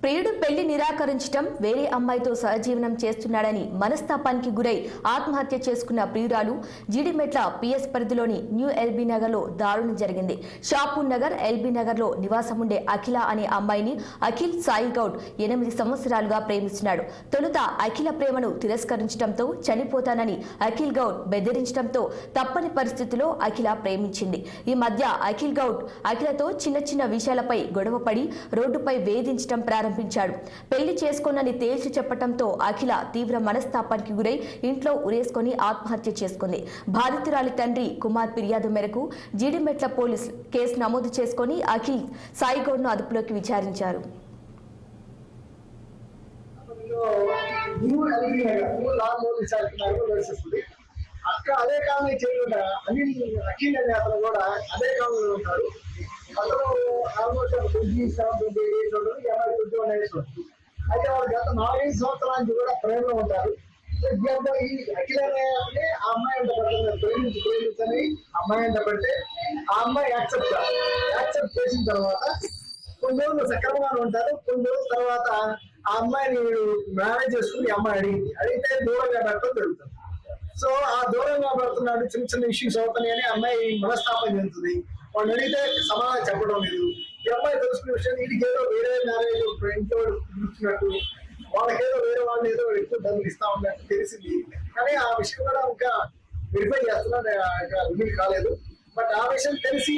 ప్రియుడు పెళ్లి నిరాకరించడం, వేరే అమ్మాయితో సహజీవనం చేస్తున్నాడని మనస్తాపానికి గురై ఆత్మహత్య చేసుకున్న ప్రియురాలు జీడిమెట్ల పిఎస్ పరిధిలోని న్యూ ఎల్బీ నగర్ లో దారుణం జరిగింది. షాపూర్ నగర్, ఎల్బీ నగర్ లో నివాసముండే అఖిల అనే అమ్మాయిని అఖిల్ సాయి గౌడ్ 8 సంవత్సరాలుగా ప్రేమిస్తున్నాడు. తొలుత అఖిల ప్రేమను తిరస్కరించడంతో చనిపోతానని అఖిల్ గౌడ్ బెదిరించడంతో తప్పని పరిస్థితిలో అఖిల ప్రేమించింది. ఈ మధ్య అఖిల్ గౌడ్ అఖిలతో చిన్న చిన్న విషయాలపై గొడవపడి రోడ్డుపై వేధించడం ప్రారంభించాడు. పెళ్లి చేసుకోనని తేల్చి చెప్పడంతో అఖిల తీవ్ర మనస్తాపానికి గురై ఇంట్లో ఉరేసుకొని ఆత్మహత్య చేసుకుంది. బాధితురాలి తండ్రి కుమార్ ఫిర్యాదు మేరకు జీడిమెట్ల పోలీస్ కేసు నమోదు చేసుకుని అఖిల్ సాయి గౌడ్ ను అదుపులోకి విచారించారు. అక్కడ అదే కాలంలో చేయకుండా అఖిల్ అనే అతను కూడా అదే కాలంలో ఉంటాడు. అతను ఆల్మోస్ట్ 27-28 ఏజ్ ఉంటాడు, 21 ఏజ్ ఉంటుంది. అయితే వాళ్ళు గత 4 సంవత్సరాల నుంచి కూడా ప్రేమలో ఉంటారు. ఈ అఖిల్ అనే ఆ అమ్మాయి అంటే ప్రేమించని అమ్మాయి అంటే ఆ అమ్మాయి యాక్సెప్ట్ చేసిన తర్వాత కొన్ని రోజులు సక్రమంగానే ఉంటారు. కొన్ని రోజుల తర్వాత ఆ అమ్మాయిని మేనేజ్ చేసుకుని ఈ అమ్మాయి అడిగితే దూరంగా పెట్టడం జరుగుతుంది. సో ఆ దూరంగా పడుతున్నాడు, చిన్న చిన్న ఇష్యూస్ అవుతున్నాయని అమ్మాయి మనస్తాపం చెందుతుంది. వాళ్ళు అడిగితే సమాధానం చెప్పడం లేదు. ఈ అమ్మాయి తెలుసుకునే విషయం వీటికి ఏదో వేరే మ్యారేజ్ ఇంట్లో పిలుచున్నట్టు, వాళ్ళకేదో వేరే వాళ్ళు ఏదో ఎక్కువ డబ్బులు ఇస్తా ఉన్నట్టు తెలిసింది. కానీ ఆ విషయం కూడా ఇంకా వెరిఫై చేస్తున్నా రివీల్ కాలేదు. బట్ ఆ విషయం తెలిసి